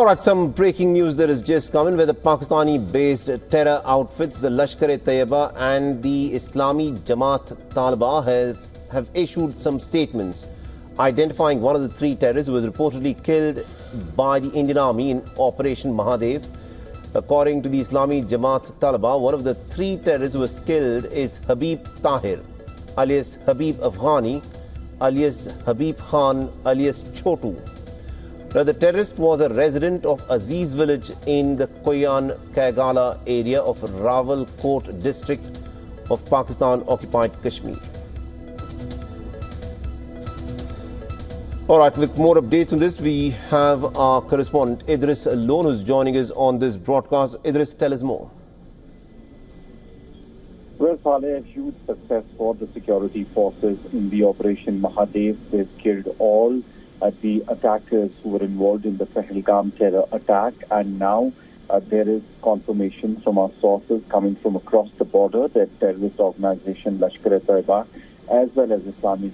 All right, some breaking news that has just come in where the Pakistani-based terror outfits, the Lashkar-e-Taiba and the Islami Jamaat-Taliban have issued some statements identifying one of the three terrorists who was reportedly killed by the Indian Army in Operation Mahadev. According to the Islami Jamaat-Taliban, one of the three terrorists who was killed is Habib Tahir, alias Habib Afghani, alias Habib Khan, alias Chotu. Now, the terrorist was a resident of Aziz village in the WION Kaigala area of Rawalkot district of Pakistan-occupied Kashmir. All right, with more updates on this, we have our correspondent Idris Lone, who's joining us on this broadcast. Idris, tell us more. Well, Saleh, a huge success for the security forces in the Operation Mahadev. They've killed all the attackers who were involved in the Pahalgam terror attack, and now there is confirmation from our sources coming from across the border that terrorist organization Lashkar-e-Taiba as well as Islami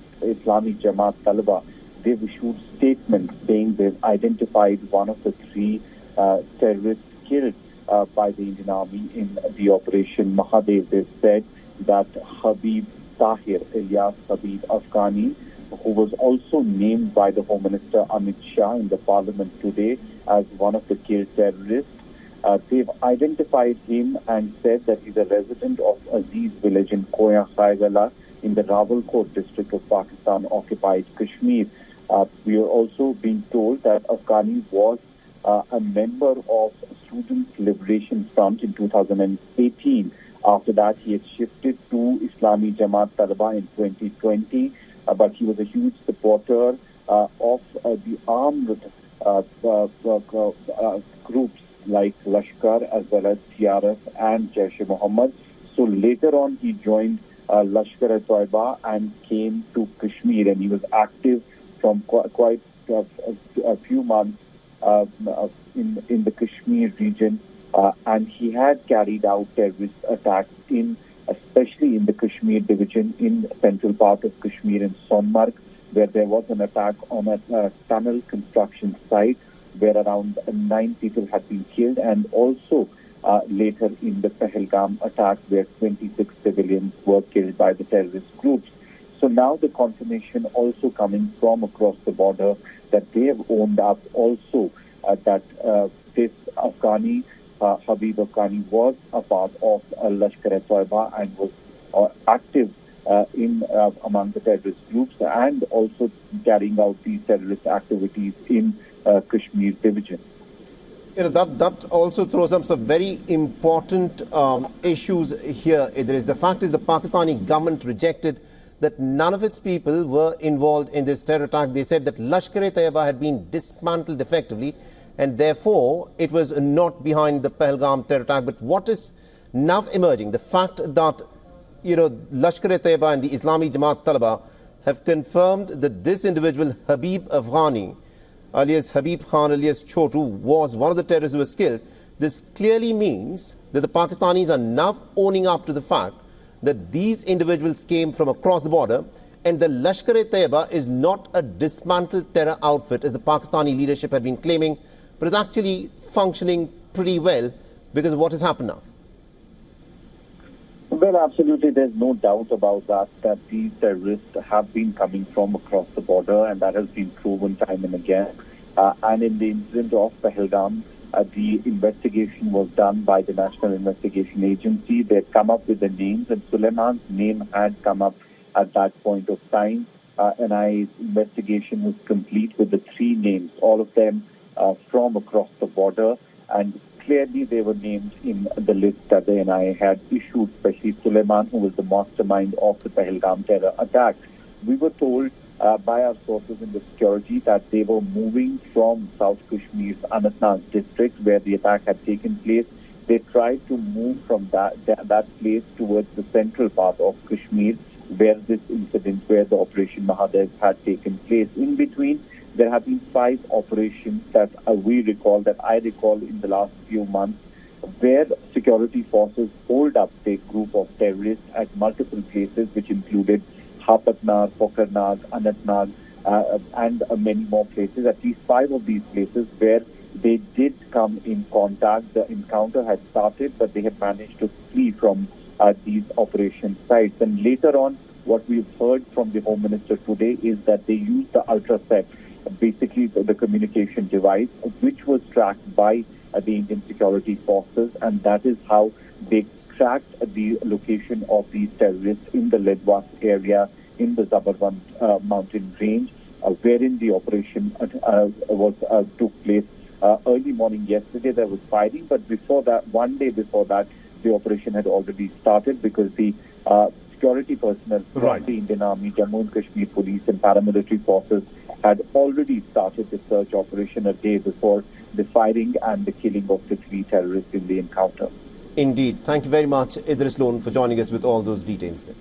Jamaat-Taliban, they've issued statements saying they've identified one of the three terrorists killed by the Indian Army in the Operation Mahadev. They've said that Habib Tahir, alias Habib Afghani, who was also named by the Home Minister Amit Shah in the Parliament today as one of the killed terrorists. They've identified him and said that he's a resident of Aziz village in WION Kaigala in the Rawalkot district of Pakistan-occupied Kashmir. We are also being told that Afghani was a member of Student Liberation Front in 2018. After that, he had shifted to Islami Jamaat-Taliban in 2020. But he was a huge supporter of the armed groups like Lashkar as well as TRF and Jaish-e-Mohammed. So later on, he joined Lashkar-e-Taiba and came to Kashmir, and he was active from quite a few months in the Kashmir region, and he had carried out terrorist attacks especially in the Kashmir division in the central part of Kashmir in Sonmarg, where there was an attack on a tunnel construction site where around 9 people had been killed, and also later in the Pahalgam attack where 26 civilians were killed by the terrorist groups. So now the confirmation also coming from across the border that they have owned up also that this Afghani Habib Afghani was a part of Lashkar-e-Taiba and was active among the terrorist groups and also carrying out these terrorist activities in Kashmir division. You know, that also throws up some very important issues here, Idris. The fact is the Pakistani government rejected that none of its people were involved in this terror attack. They said that Lashkar-e-Taiba had been dismantled effectively, and therefore it was not behind the Pahalgam terror attack. But what is now emerging, the fact that, you know, Lashkar-e-Taiba and the Islami Jamaat-Taliban have confirmed that this individual, Habib Afghani, alias Habib Khan, alias Chotu, was one of the terrorists who was killed. This clearly means that the Pakistanis are now owning up to the fact that these individuals came from across the border, and the Lashkar-e-Taiba is not a dismantled terror outfit as the Pakistani leadership had been claiming, but it's actually functioning pretty well because of what has happened now. Well, absolutely. There's no doubt about that these terrorists have been coming from across the border, and that has been proven time and again. And in the incident of Pahalgam, the investigation was done by the National Investigation Agency. They had come up with the names, and Suleiman's name had come up at that point of time. NIA's investigation was complete with the three names, all of them from across the border, and clearly they were named in the list that the NIA had issued, especially Suleiman, who was the mastermind of the Pahalgam terror attack. We were told by our sources in the security that they were moving from South Kashmir's Anantnag district where the attack had taken place. They tried to move from that place towards the central part of Kashmir where this incident, where the Operation Mahadev had taken place. In between, there have been 5 operations that I recall in the last few months where security forces hold up a group of terrorists at multiple places, which included Hapatnag, Pokarnag, Anantnag, and many more places. At least 5 of these places where they did come in contact. The encounter had started, but they had managed to flee from these operation sites. And later on, what we've heard from the Home Minister today is that they used the Ultrasec, basically the communication device, which was tracked by the Indian security forces, and that is how they tracked the location of these terrorists in the Ledwas area in the Zabarband mountain range, wherein the operation took place. Early morning yesterday there was fighting, but before that, one day before that, the operation had already started because the security personnel from the Indian Army, Jammu and Kashmir Police and paramilitary forces had already started the search operation a day before the firing and the killing of the 3 terrorists in the encounter. Indeed. Thank you very much, Idris Lone, for joining us with all those details there.